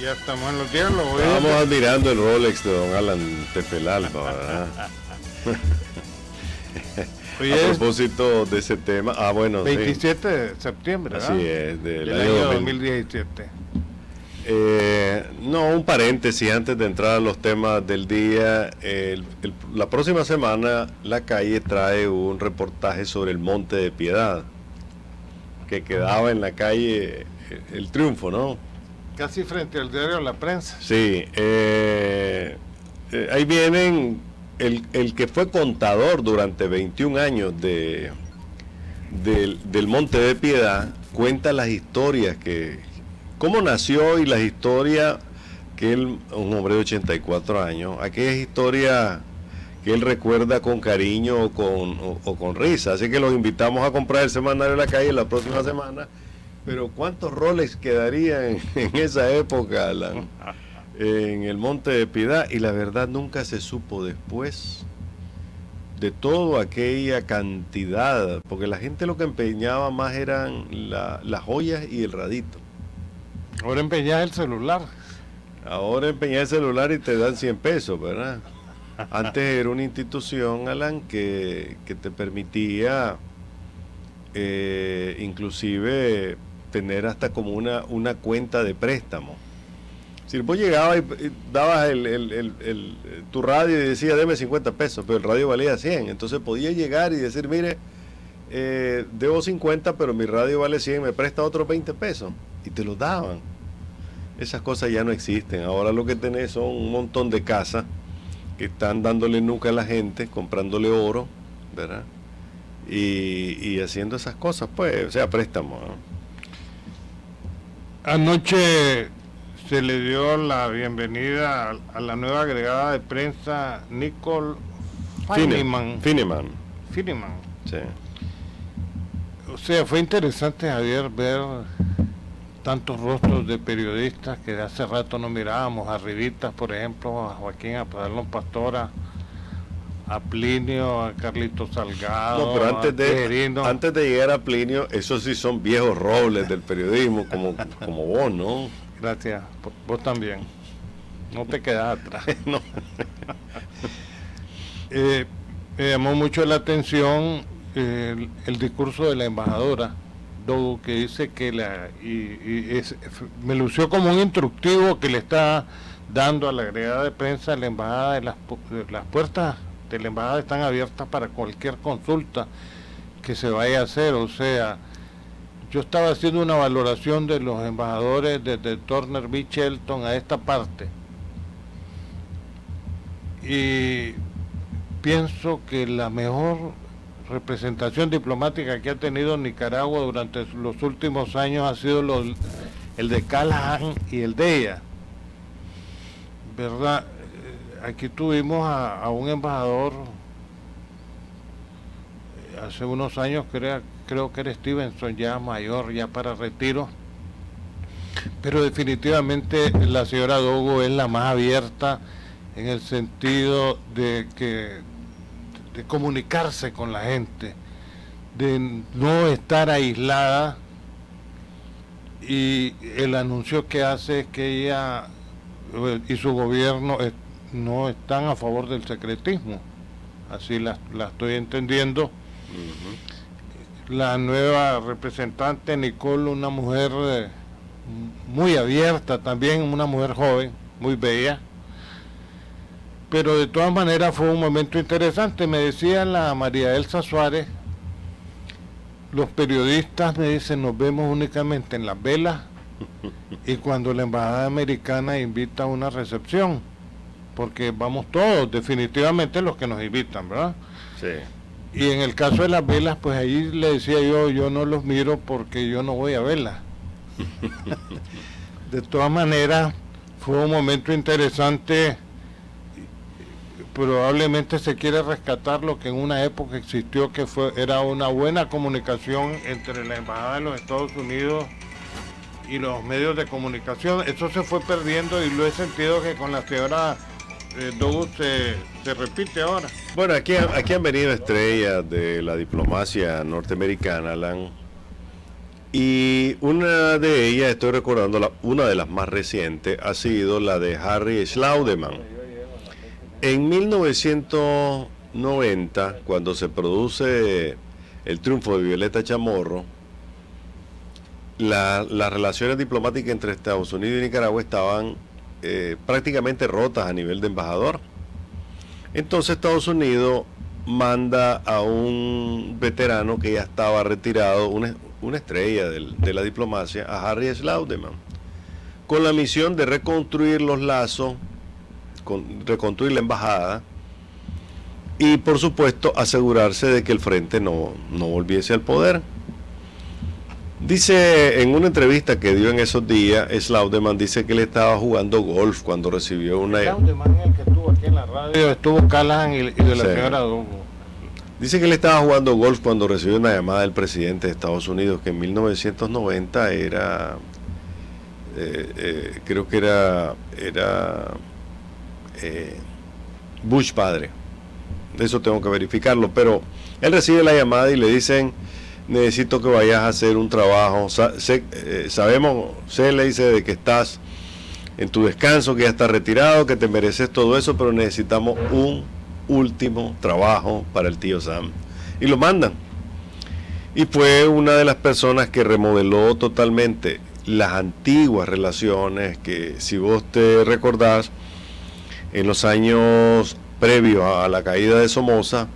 Ya estamos en los diálogos. Estábamos admirando el Rolex de don Alan Tepelalba, ¿verdad? Hoy A es propósito de ese tema, bueno, 27 de septiembre, ¿verdad? así es, del año 2017. No, un paréntesis antes de entrar a los temas del día. La próxima semana La Calle trae un reportaje sobre el Monte de Piedad, que quedaba en la calle El Triunfo, ¿no? Casi frente al diario La Prensa. Sí, ahí vienen el que fue contador durante 21 años del Monte de Piedad, cuenta las historias cómo nació y las historias que él, un hombre de 84 años, aquellas historias que él recuerda con cariño o con risa. Así que los invitamos a comprar el semanario La Calle la próxima semana. Pero ¿cuántos roles quedarían en esa época, Alan, en el Monte de Piedad? Y la verdad nunca se supo después de toda aquella cantidad, porque la gente lo que empeñaba más eran las joyas y el radito. Ahora empeñas el celular. Ahora empeñas el celular y te dan 100 pesos, ¿verdad? Antes era una institución, Alan, que te permitía inclusive tener hasta como una cuenta de préstamo. Si vos llegabas y dabas tu radio y decía deme 50 pesos, pero el radio valía 100, entonces podías llegar y decir, mire, debo 50, pero mi radio vale 100, me presta otros 20 pesos, y te lo daban. Esas cosas ya no existen. Ahora lo que tenés son un montón de casas que están dándole nuca a la gente, comprándole oro, ¿verdad? Y haciendo esas cosas, pues, o sea, préstamos, ¿no? Anoche se le dio la bienvenida a la nueva agregada de prensa, Nicole Fineman. Fineman. Sí. O sea, fue interesante, Javier, ver tantos rostros de periodistas que de hace rato no mirábamos, arribitas, por ejemplo, a Joaquín Absalón Pastora, a Plinio, a Carlito Salgado. No, pero antes de llegar a Plinio, esos sí son viejos robles del periodismo, como vos, ¿no? Gracias, vos también. No te quedas atrás. No. Me llamó mucho la atención el discurso de la embajadora Dogu, que dice que me lució como un instructivo que le está dando a la agregada de prensa de la embajada, de las puertas de la embajada están abiertas para cualquier consulta que se vaya a hacer. O sea, yo estaba haciendo una valoración de los embajadores desde Turner B. Shelton a esta parte, y pienso que la mejor representación diplomática que ha tenido Nicaragua durante los últimos años ha sido el de Callahan y el de ella, ¿verdad? Aquí tuvimos a un embajador hace unos años, creo que era Stevenson, ya mayor, ya para retiro, pero definitivamente la señora Dogu es la más abierta en el sentido de comunicarse con la gente, de no estar aislada, y el anuncio que hace es que ella y su gobierno no están a favor del secretismo, así la estoy entendiendo. La nueva representante Nicole, una mujer muy abierta también, una mujer joven, muy bella, pero de todas maneras fue un momento interesante. Me decía la María Elsa Suárez, los periodistas, me dicen, nos vemos únicamente en las velas y cuando la embajada americana invita a una recepción, porque vamos todos, definitivamente los que nos invitan, ¿verdad? Sí. Y en el caso de las velas, pues ahí le decía yo no los miro porque yo no voy a velas. De todas maneras, fue un momento interesante. Probablemente se quiere rescatar lo que en una época existió, que era una buena comunicación entre la embajada de los Estados Unidos y los medios de comunicación. Eso se fue perdiendo y lo he sentido que con la señora Dogu se repite ahora. Bueno, aquí han venido estrellas de la diplomacia norteamericana, Alan, Y una de ellas, estoy recordando, una de las más recientes, ha sido la de Harry Schlaudemann. En 1990, cuando se produce el triunfo de Violeta Chamorro, las relaciones diplomáticas entre Estados Unidos y Nicaragua estaban prácticamente rotas a nivel de embajador. Entonces Estados Unidos manda a un veterano que ya estaba retirado, una estrella de la diplomacia, a Harry Schlaudemann, con la misión de reconstruir los lazos, reconstruir la embajada y por supuesto asegurarse de que el frente no volviese al poder. Dice en una entrevista que dio en esos días, Schlaudemann dice que él estaba jugando golf cuando recibió una... Schlaudemann es el que estuvo aquí en la radio, estuvo Callahan y de la señora Dogo. Dice que él estaba jugando golf cuando recibió una llamada del presidente de Estados Unidos, que en 1990 era, creo que era Bush padre. Eso tengo que verificarlo, pero él recibe la llamada y le dicen: necesito que vayas a hacer un trabajo. Se le dice de que estás en tu descanso, que ya estás retirado, que te mereces todo eso, pero necesitamos un último trabajo para el tío Sam. Y lo mandan. Y fue una de las personas que remodeló totalmente las antiguas relaciones que, si vos te recordás, en los años previos a la caída de Somoza,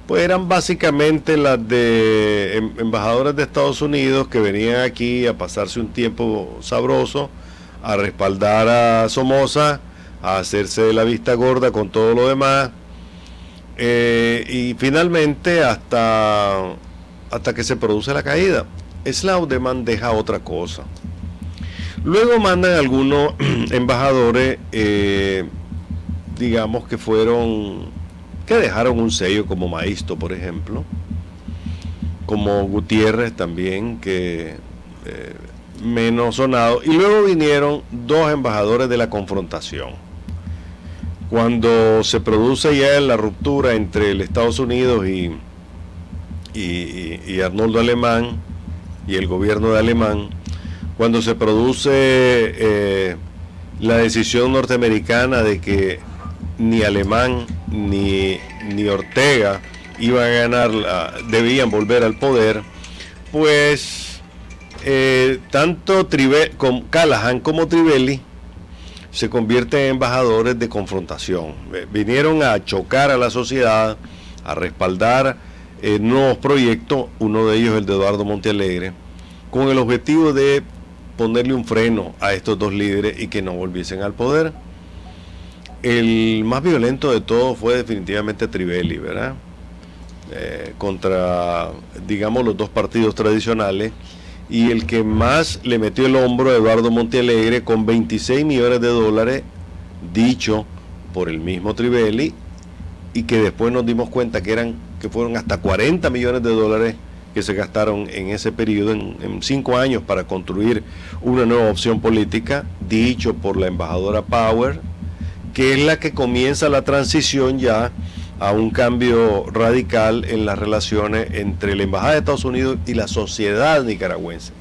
pues eran básicamente las de embajadores de Estados Unidos que venían aquí a pasarse un tiempo sabroso, a respaldar a Somoza, a hacerse de la vista gorda con todo lo demás, y finalmente hasta que se produce la caída. Schlaudemann deja otra cosa. Luego mandan algunos embajadores, digamos que dejaron un sello, como Maisto, por ejemplo, como Gutiérrez también, que menos sonado. Y luego vinieron dos embajadores de la confrontación. Cuando se produce ya la ruptura entre el Estados Unidos y Arnoldo Alemán y el gobierno de Alemán, cuando se produce la decisión norteamericana de que ni Alemán ni Ortega iban a ganar, debían volver al poder, pues tanto Callahan como Trivelli se convierten en embajadores de confrontación. Vinieron a chocar a la sociedad, a respaldar nuevos proyectos, uno de ellos el de Eduardo Montealegre, con el objetivo de ponerle un freno a estos dos líderes y que no volviesen al poder. El más violento de todos fue definitivamente Trivelli, ¿verdad? Contra, digamos, los dos partidos tradicionales, y el que más le metió el hombro a Eduardo Montealegre, con 26 millones de dólares, dicho por el mismo Trivelli, y que después nos dimos cuenta que fueron hasta 40 millones de dólares que se gastaron en ese periodo, en 5 años, para construir una nueva opción política, dicho por la embajadora Power, que es la que comienza la transición ya a un cambio radical en las relaciones entre la embajada de Estados Unidos y la sociedad nicaragüense,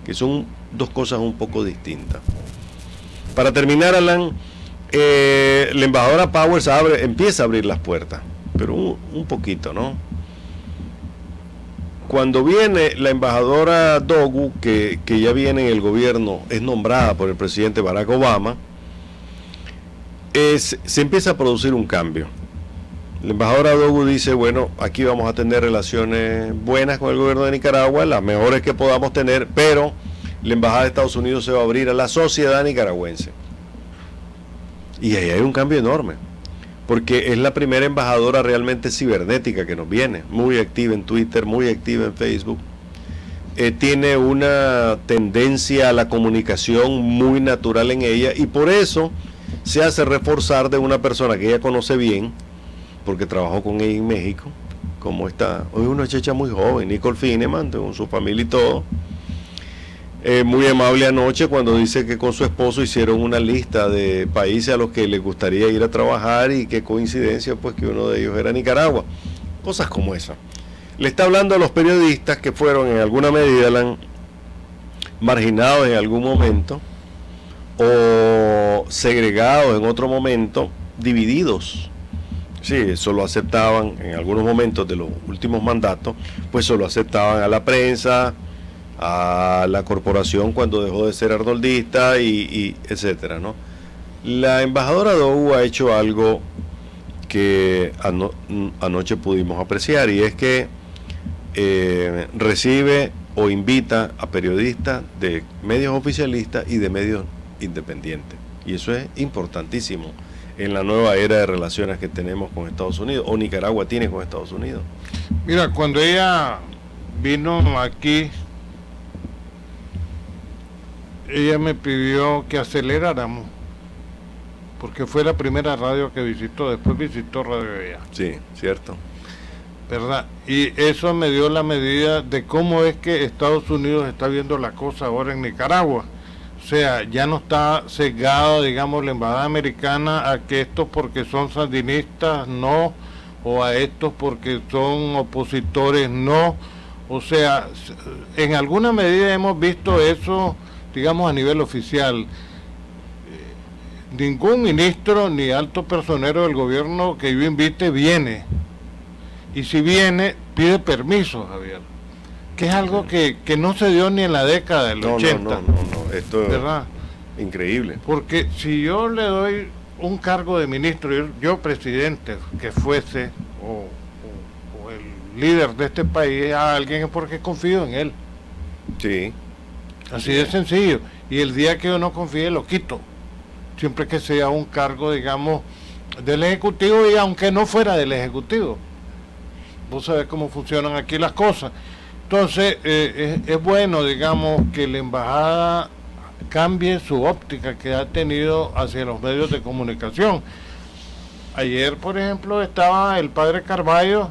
que son dos cosas un poco distintas. Para terminar, Alan, la embajadora Powers empieza a abrir las puertas, pero un poquito, ¿no? Cuando viene la embajadora Dogu, que ya viene en el gobierno, es nombrada por el presidente Barack Obama, se empieza a producir un cambio. La embajadora Dogu dice: bueno, aquí vamos a tener relaciones buenas con el gobierno de Nicaragua, las mejores que podamos tener, pero la embajada de Estados Unidos se va a abrir a la sociedad nicaragüense. Y ahí hay un cambio enorme, porque es la primera embajadora realmente cibernética que nos viene, muy activa en Twitter, muy activa en Facebook. Tiene una tendencia a la comunicación muy natural en ella, y por eso se hace reforzar de una persona que ella conoce bien, porque trabajó con ella en México, como está hoy, una muchacha muy joven, Nicole Fineman, con su familia y todo. Muy amable anoche cuando dice que con su esposo hicieron una lista de países a los que les gustaría ir a trabajar, y qué coincidencia pues que uno de ellos era Nicaragua. Cosas como esa. Le está hablando a los periodistas que fueron en alguna medida marginados en algún momento o segregados en otro momento, divididos. Sí, eso lo aceptaban en algunos momentos de los últimos mandatos, pues solo aceptaban a la prensa, a la corporación cuando dejó de ser arnoldista y etcétera, ¿no? La embajadora Dou ha hecho algo que anoche pudimos apreciar, y es que recibe o invita a periodistas de medios oficialistas y de medios independientes, y eso es importantísimo en la nueva era de relaciones que tenemos con Estados Unidos, o Nicaragua tiene con Estados Unidos. Mira, cuando ella vino aquí, ella me pidió que aceleráramos, porque fue la primera radio que visitó, después visitó Radio Ella. Sí, cierto. ¿Verdad? Y eso me dio la medida de cómo es que Estados Unidos está viendo la cosa ahora en Nicaragua. O sea, ya no está sesgado, digamos, la embajada americana a que estos porque son sandinistas no, o a estos porque son opositores no. O sea, en alguna medida hemos visto eso, digamos, a nivel oficial. Ningún ministro ni alto personero del gobierno que yo invite viene. Y si viene, pide permiso, Javier. Que es algo que no se dio ni en la década del 80. No, esto es ¿verdad? Increíble. Porque si yo le doy un cargo de ministro, yo presidente que fuese, o el líder de este país, a alguien, es porque confío en él. Sí. Así de sencillo. Y el día que yo no confíe, lo quito. Siempre que sea un cargo, digamos, del Ejecutivo, y aunque no fuera del Ejecutivo. Vos sabés cómo funcionan aquí las cosas. Entonces, es bueno, digamos, que la embajada cambie su óptica que ha tenido hacia los medios de comunicación. Ayer, por ejemplo, estaba el padre Carballo,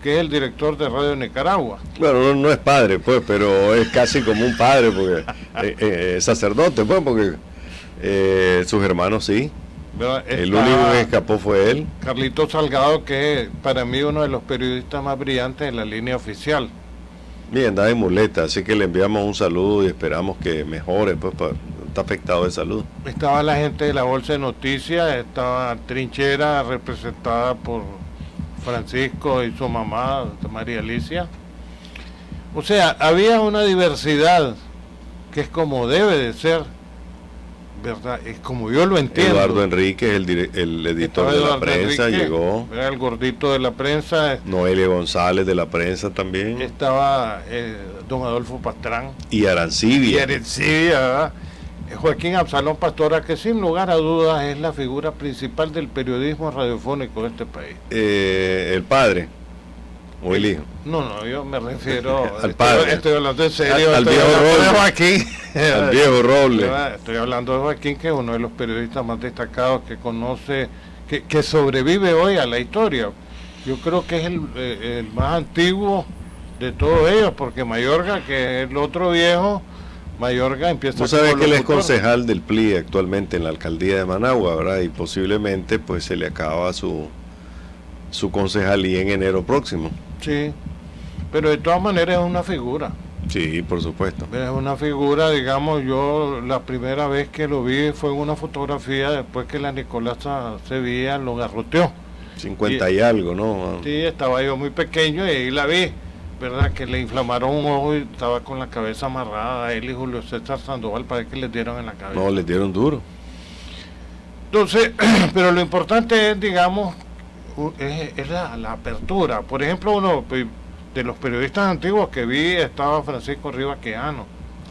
que es el director de Radio Nicaragua. Bueno, no es padre, pues, pero es casi como un padre, porque es sacerdote, pues, porque sus hermanos sí. El único que escapó fue él. Carlito Salgado, que es para mí uno de los periodistas más brillantes en la línea oficial. Bien, andaba en muleta, así que le enviamos un saludo y esperamos que mejore, pues está afectado de salud. Estaba la gente de la Bolsa de Noticias, estaba Trinchera, representada por Francisco y su mamá, María Alicia. O sea, había una diversidad que es como debe de ser, ¿verdad? Es como yo lo entiendo. Eduardo Enrique, el editor de la prensa, Enrique, llegó. Era el gordito de la prensa. Noelia González de la prensa también. Estaba don Adolfo Pastrán. Y Arancibia. ¿Verdad? Joaquín Absalón Pastora, que sin lugar a dudas es la figura principal del periodismo radiofónico de este país. El padre. ¿O el hijo? No, yo me refiero al padre. Estoy hablando en serio. Al viejo Roble. Joaquín. Al viejo Roble. Estoy hablando de Joaquín, que es uno de los periodistas más destacados que conoce, que sobrevive hoy a la historia. Yo creo que es el más antiguo de todos ellos, porque Mayorga, que es el otro viejo, Mayorga empieza. Tú sabes que él es concejal del PLI actualmente en la alcaldía de Managua, ¿verdad? Y posiblemente pues se le acaba su concejalía en enero próximo. Sí, pero de todas maneras es una figura. Sí, por supuesto. Es una figura, digamos, yo la primera vez que lo vi fue en una fotografía después que la Nicolasa Sevilla lo garroteó. 50 y algo, ¿no? Sí, estaba yo muy pequeño y ahí la vi, ¿verdad? Que le inflamaron un ojo y estaba con la cabeza amarrada. Él y Julio César Sandoval, parece que les dieron en la cabeza. No, les dieron duro. Entonces, pero lo importante es, digamos, es la apertura. Por ejemplo, uno de los periodistas antiguos que vi estaba Francisco Rivas Quejano.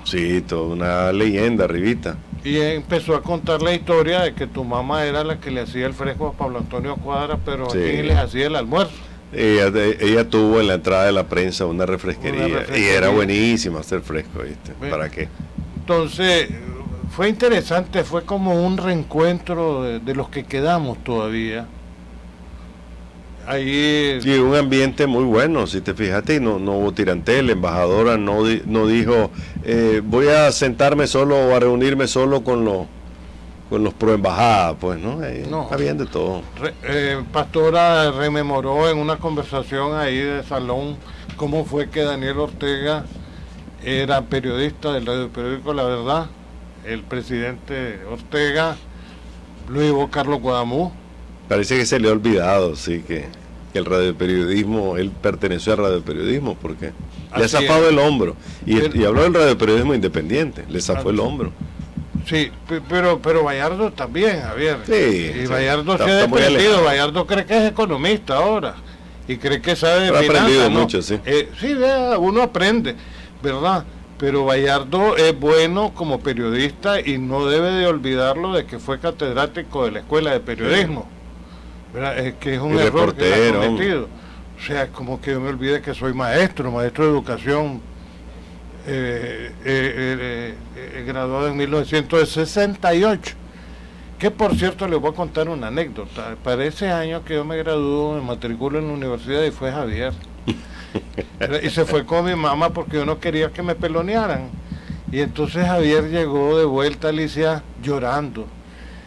Sí, toda una leyenda, Rivita. Y empezó a contar la historia de que tu mamá era la que le hacía el fresco a Pablo Antonio Cuadra, pero sí. ¿a quién les hacía el almuerzo? Ella tuvo en la entrada de la prensa una refresquería, y era buenísimo hacer fresco, ¿viste? Bueno, ¿para qué? Entonces, fue interesante, fue como un reencuentro de los que quedamos todavía. Ahí... Y un ambiente muy bueno, si te fijaste, no hubo tirantez. La embajadora no dijo, voy a sentarme solo o a reunirme solo con los pro embajadas, pues, ¿no? No. Habían de todo. Pastora rememoró en una conversación ahí de salón cómo fue que Daniel Ortega era periodista del radioperiódico La Verdad, el presidente Ortega, luego Carlos Guadamú. Parece que se le ha olvidado, sí, que el radioperiodismo, él perteneció al radioperiodismo, porque le ha zafado el hombro. Y habló del radioperiodismo independiente, le zafó el hombro. Sí, pero Bayardo también, Javier. Sí, y Bayardo se ha desprendido. Bayardo cree que es economista ahora y cree que sabe de finanzas. Ha aprendido mucho, sí. Sí, uno aprende, ¿verdad? Pero Bayardo es bueno como periodista y no debe de olvidarlo de que fue catedrático de la Escuela de Periodismo. ¿Verdad? Es que es un error que ha cometido. O sea, como que yo me olvide que soy maestro de educación, graduado en 1968. Que por cierto les voy a contar una anécdota. Para ese año que yo me gradué, me matriculo en la universidad y fue Javier. Y se fue con mi mamá porque yo no quería que me pelonearan. Y entonces Javier llegó de vuelta a Alicia llorando.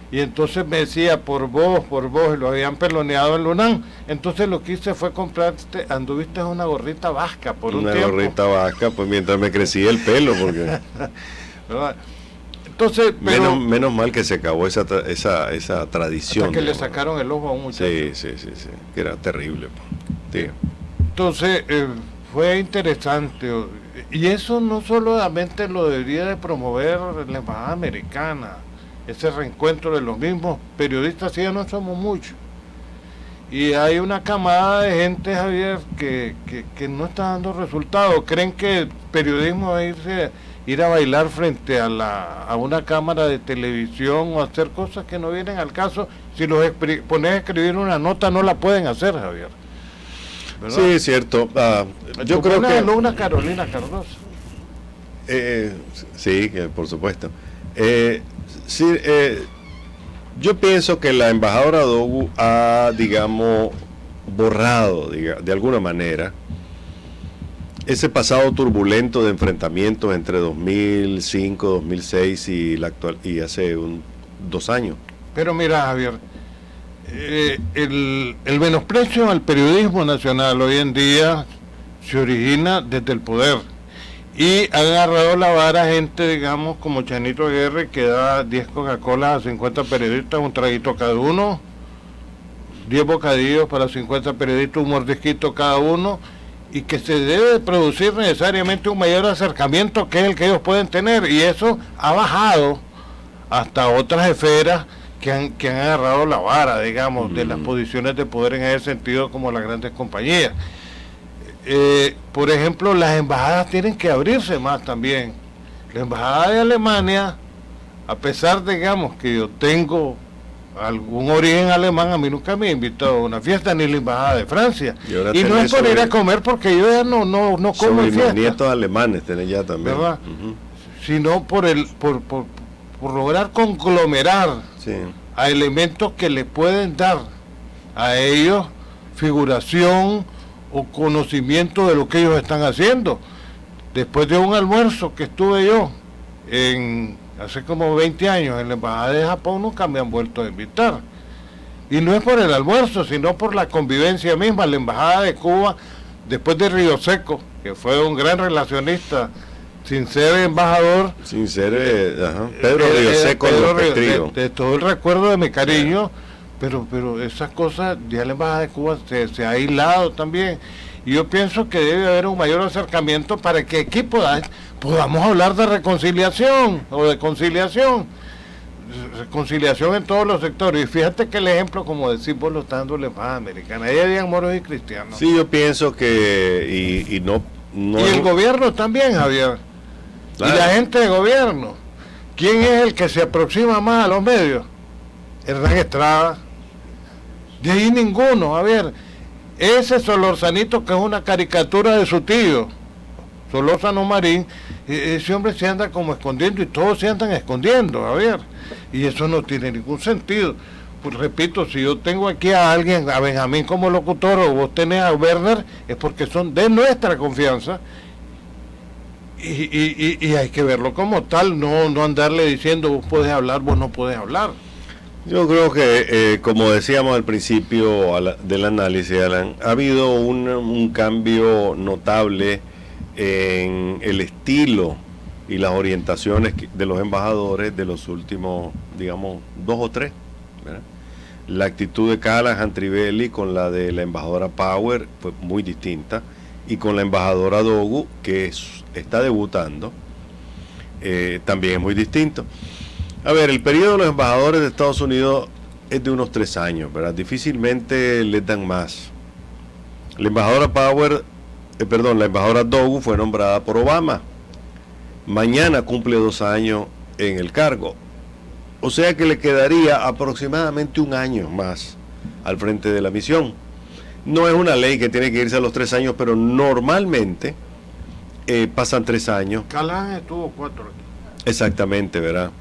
Y entonces me decía, por vos, y lo habían peloneado en Lunán. Entonces lo que hice fue comprarte, anduviste una gorrita vasca por un tiempo. Una gorrita vasca, pues mientras me crecía el pelo, porque... Entonces, pero, menos mal que se acabó esa tradición. Hasta que le sacaron el ojo a un muchacho. Sí, que era terrible. Sí. Entonces, fue interesante. Y eso no solamente lo debería de promover la Embajada Americana, ese reencuentro de los mismos periodistas, ya no somos muchos. Y hay una camada de gente, Javier, que no está dando resultados. Creen que el periodismo es ir a bailar frente a una cámara de televisión o hacer cosas que no vienen al caso. Si los pones a escribir una nota, no la pueden hacer, Javier. ¿Verdad? Sí, es cierto. Yo creo que... una Carolina Cardoso. Sí, que por supuesto. Yo pienso que la embajadora Dogu ha, digamos, borrado, de alguna manera, ese pasado turbulento de enfrentamientos entre 2005, 2006 y la actual, y hace 2 años. Pero mira, Javier, el menosprecio al periodismo nacional hoy en día se origina desde el poder. Y han agarrado la vara gente, digamos, como Chanito Aguirre, que da 10 Coca-Cola a 50 periodistas, un traguito cada uno, 10 bocadillos para 50 periodistas, un mordisquito cada uno, y que se debe producir necesariamente un mayor acercamiento que es el que ellos pueden tener, y eso ha bajado hasta otras esferas que han agarrado la vara, digamos, de las posiciones de poder en ese sentido, como las grandes compañías. Por ejemplo, las embajadas tienen que abrirse más también. La embajada de Alemania, a pesar, digamos, que yo tengo algún origen alemán, a mí nunca me ha invitado a una fiesta, ni la embajada de Francia. Y no es por ir a comer, porque yo ya no como en fiesta. Nietos alemanes tenés ya también. ¿Verdad? Sino por lograr conglomerar a elementos que le pueden dar a ellos figuración o conocimiento de lo que ellos están haciendo. Después de un almuerzo que estuve yo hace como 20 años en la embajada de Japón, nunca me han vuelto a invitar. Y no es por el almuerzo, sino por la convivencia misma. La embajada de Cuba, después de Río Seco, que fue un gran relacionista, sin ser embajador, sin ser Pedro Río Seco de todo el recuerdo de mi cariño. Pero esas cosas, ya la embajada de Cuba se ha aislado también. Y yo pienso que debe haber un mayor acercamiento para que aquí podamos hablar de reconciliación o de conciliación. Reconciliación en todos los sectores. Y fíjate que el ejemplo, como decís vos, lo está dando la embajada americana. Ahí habían moros y cristianos. Sí, yo pienso que... Y el gobierno también, Javier. Claro. Y la gente de gobierno. ¿Quién es el que se aproxima más a los medios? Hernán Estrada. De ahí ninguno. A ver, ese Solorzanito, que es una caricatura de su tío, Solórzano Marín, ese hombre se anda como escondiendo y todos se andan escondiendo, a ver, y eso no tiene ningún sentido. Pues repito, si yo tengo aquí a alguien, a Benjamín como locutor, o vos tenés a Werner, es porque son de nuestra confianza, y hay que verlo como tal, no andarle diciendo vos podés hablar, vos no podés hablar. Yo creo que, como decíamos al principio del análisis, Alan, ha habido un cambio notable en el estilo y las orientaciones de los embajadores de los últimos, digamos, 2 o 3, ¿verdad? La actitud de Callahan Trivelli con la de la embajadora Power fue muy distinta, y con la embajadora Dogu, que está debutando, también es muy distinto. A ver, el periodo de los embajadores de Estados Unidos es de unos 3 años, ¿verdad? Difícilmente les dan más. La embajadora la embajadora Dogu fue nombrada por Obama. Mañana cumple 2 años en el cargo. O sea que le quedaría aproximadamente 1 año más al frente de la misión. No es una ley que tiene que irse a los 3 años, pero normalmente pasan 3 años. Callahan estuvo 4 aquí. Exactamente, ¿verdad?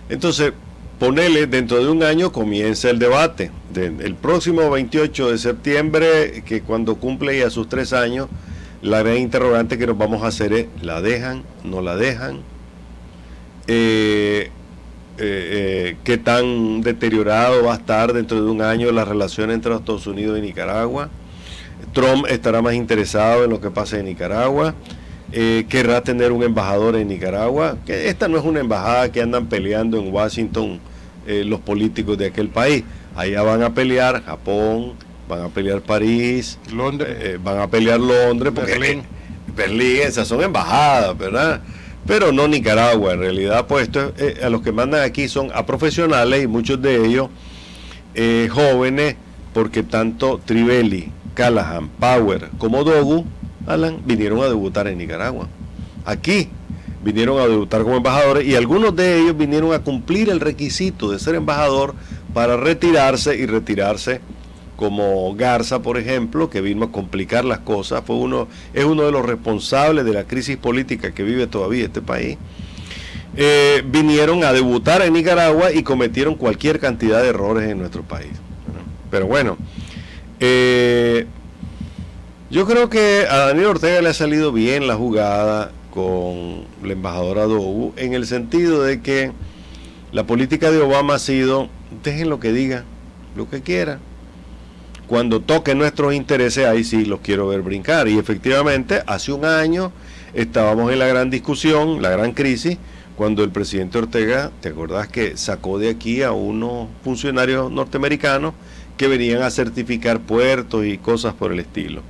Entonces, ponele, dentro de 1 año comienza el debate. El próximo 28 de septiembre, que cuando cumple ya sus 3 años, la gran interrogante que nos vamos a hacer es, ¿la dejan? ¿No la dejan? ¿Qué tan deteriorado va a estar dentro de 1 año la relación entre los Estados Unidos y Nicaragua? Trump estará más interesado en lo que pasa en Nicaragua. Querrá tener un embajador en Nicaragua. Que esta no es una embajada que andan peleando en Washington los políticos de aquel país. Allá van a pelear Japón, van a pelear París, Londres, van a pelear Londres, porque Berlín, esas son embajadas, ¿verdad? Pero no Nicaragua. En realidad, pues a los que mandan aquí son a profesionales, y muchos de ellos jóvenes, porque tanto Trivelli, Callahan, Power como Dogu, Alan, vinieron a debutar en Nicaragua. Aquí vinieron a debutar como embajadores, y algunos de ellos vinieron a cumplir el requisito de ser embajador para retirarse, y retirarse como Garza, por ejemplo, que vino a complicar las cosas. Es uno de los responsables de la crisis política que vive todavía este país. Vinieron a debutar en Nicaragua y cometieron cualquier cantidad de errores en nuestro país. Pero bueno, yo creo que a Daniel Ortega le ha salido bien la jugada con la embajadora Dogu, en el sentido de que la política de Obama ha sido: dejen lo que diga, lo que quiera. Cuando toque nuestros intereses, ahí sí los quiero ver brincar. Y efectivamente, hace 1 año estábamos en la gran discusión, la gran crisis, cuando el presidente Ortega, ¿te acordás que sacó de aquí a unos funcionarios norteamericanos que venían a certificar puertos y cosas por el estilo?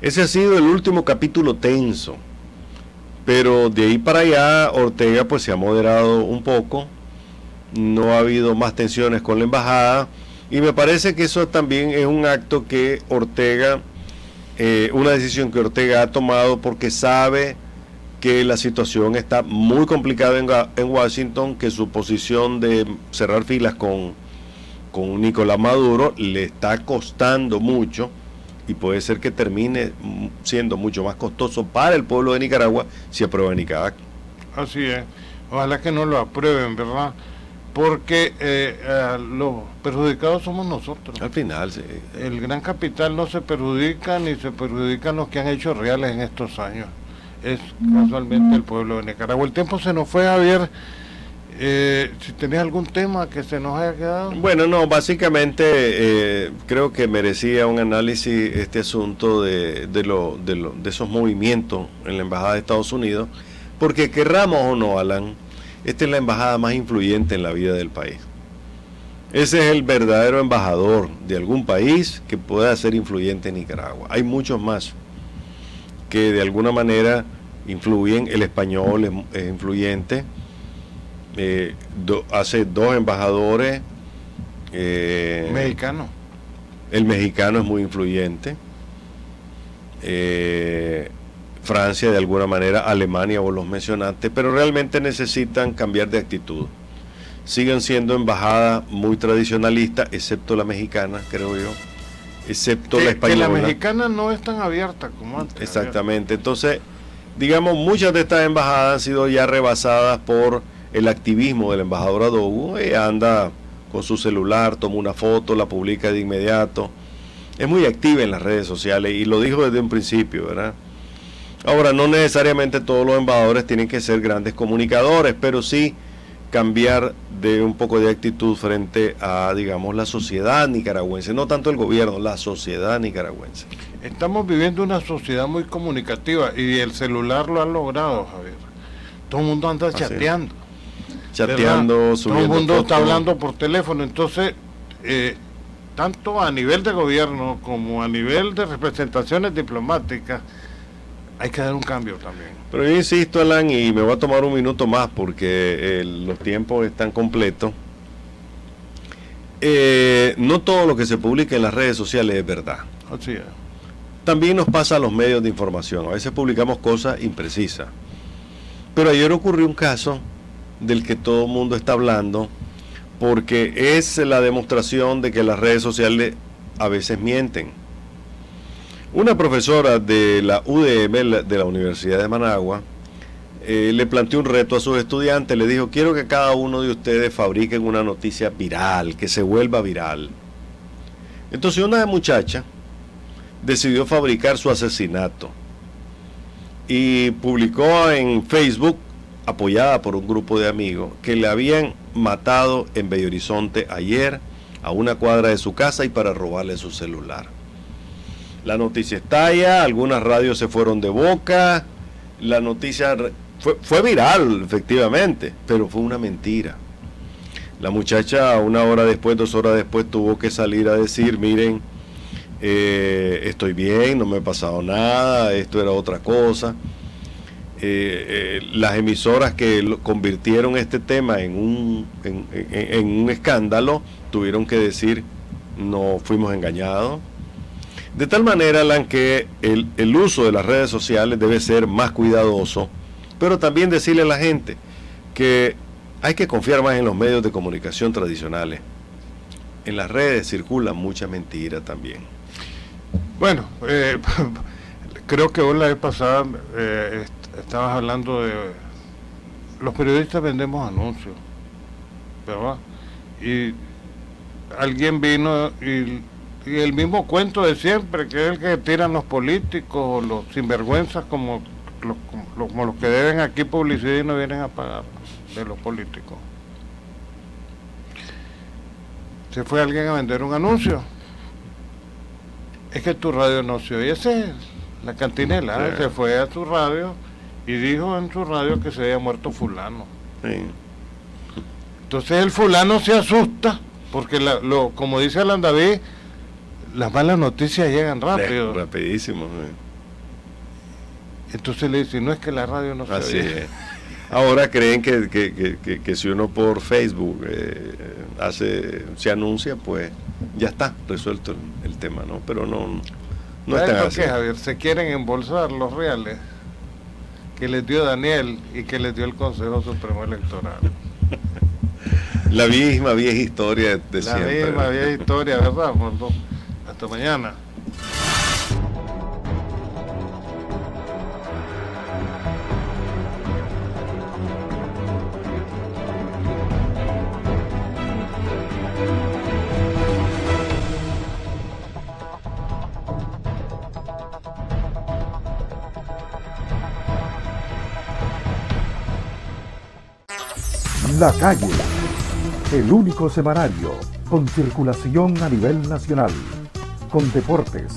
Ese ha sido el último capítulo tenso, pero de ahí para allá Ortega pues se ha moderado un poco, no ha habido más tensiones con la embajada, y me parece que eso también es un acto que Ortega, una decisión que Ortega ha tomado, porque sabe que la situación está muy complicada en Washington, que su posición de cerrar filas con Nicolás Maduro le está costando mucho, y puede ser que termine siendo mucho más costoso para el pueblo de Nicaragua si aprueba Nicaragua. Así es. Ojalá que no lo aprueben, ¿verdad? Porque los perjudicados somos nosotros. Al final, sí. El gran capital no se perjudica, ni se perjudican los que han hecho reales en estos años. Es casualmente el pueblo de Nicaragua. El tiempo se nos fue, Javier. Si tenés algún tema que se nos haya quedado. Bueno, no, básicamente creo que merecía un análisis este asunto de esos movimientos en la embajada de Estados Unidos, porque querramos o no, Alan, esta es la embajada más influyente en la vida del país. Ese es el verdadero embajador de algún país que pueda ser influyente en Nicaragua. Hay muchos más que de alguna manera influyen. El español es influyente. Hace 2 embajadores. Mexicano. El mexicano es muy influyente. Francia de alguna manera, Alemania, vos los mencionaste, pero realmente necesitan cambiar de actitud. Siguen siendo embajadas muy tradicionalistas, excepto la mexicana, creo yo, excepto la española. Que la mexicana no es tan abierta como antes. Exactamente. Entonces, digamos, muchas de estas embajadas han sido ya rebasadas por el activismo de la embajadora Dogu. Ella anda con su celular, toma una foto, la publica de inmediato. Es muy activa en las redes sociales, y lo dijo desde un principio, ¿verdad? Ahora, no necesariamente todos los embajadores tienen que ser grandes comunicadores, pero sí cambiar de un poco de actitud frente a, digamos, la sociedad nicaragüense, no tanto el gobierno, la sociedad nicaragüense. Estamos viviendo una sociedad muy comunicativa y el celular lo ha logrado, Javier. Todo el mundo anda chateando. Chateando, subiendo todo el mundo fotos. está hablando por teléfono, entonces tanto a nivel de gobierno como a nivel de representaciones diplomáticas hay que dar un cambio también. Pero yo insisto, Alan, y me voy a tomar un minuto más porque los tiempos están completos. No todo lo que se publica en las redes sociales es verdad. Así es. También nos pasa a los medios de información. A veces publicamos cosas imprecisas. Pero ayer ocurrió un caso del que todo el mundo está hablando, porque es la demostración de que las redes sociales a veces mienten. Una profesora de la UDM, de la Universidad de Managua, le planteó un reto a sus estudiantes, le dijo: quiero que cada uno de ustedes fabriquen una noticia viral, que se vuelva viral. Entonces una muchacha decidió fabricar su asesinato y publicó en Facebook, apoyada por un grupo de amigos, que le habían matado en Bello Horizonte ayer, a una cuadra de su casa, y para robarle su celular. La noticia estalla, algunas radios se fueron de boca, la noticia fue viral, efectivamente, pero fue una mentira. La muchacha, 1 hora después, 2 horas después, tuvo que salir a decir: miren, estoy bien, no me ha pasado nada, esto era otra cosa. Las emisoras que convirtieron este tema en un escándalo tuvieron que decir: no fuimos engañados. De tal manera, Alan, que el uso de las redes sociales debe ser más cuidadoso, pero también decirle a la gente que hay que confiar más en los medios de comunicación tradicionales. En las redes circula mucha mentira también. Bueno, creo que vos la vez pasada estabas hablando de los periodistas vendemos anuncios, ¿verdad? Y alguien vino y el mismo cuento de siempre, que es el que tiran los políticos o los sinvergüenzas como los que deben aquí publicidad y no vienen a pagar de los políticos. Se fue alguien a vender un anuncio. Es que tu radio no se oye, esa es la cantinela. Sí. Se fue a tu radio y dijo en su radio que se había muerto fulano. Sí. Entonces el fulano se asusta porque como dice Alan David, las malas noticias llegan rápido. Rapidísimo. Entonces le dice: no es que la radio no se oye. Es. Ahora creen que si uno por Facebook se anuncia, pues ya está resuelto el tema, ¿no? Pero no es tan así. Javier, se quieren embolsar los reales que les dio Daniel y que les dio el Consejo Supremo Electoral. La misma vieja historia de siempre. La misma vieja historia, ¿verdad? Hasta mañana. La Calle, el único semanario con circulación a nivel nacional, con deportes,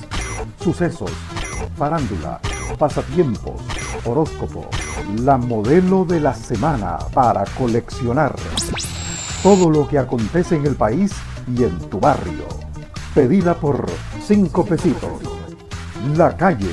sucesos, farándula, pasatiempos, horóscopo, la modelo de la semana para coleccionar. Todo lo que acontece en el país y en tu barrio. Pedida por 5 pesitos. La Calle.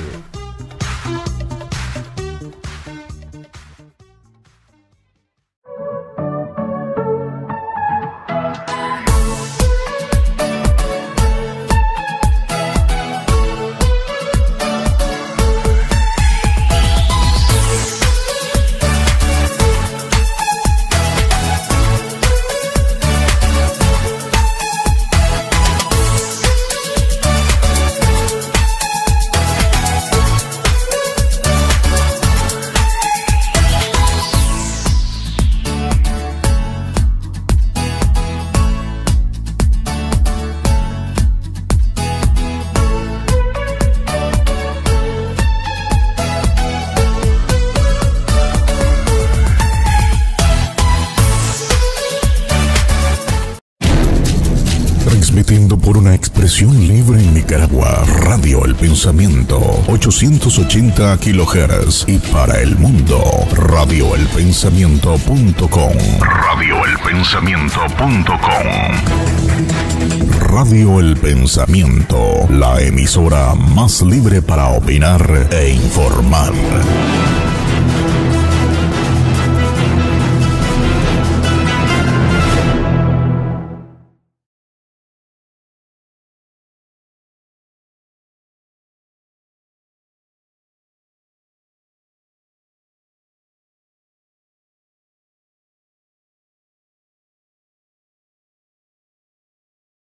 por una expresión libre en Nicaragua. Radio El Pensamiento, 880 kHz. Y para el mundo, radioelpensamiento.com. Radioelpensamiento.com. Radio El Pensamiento, la emisora más libre para opinar e informar.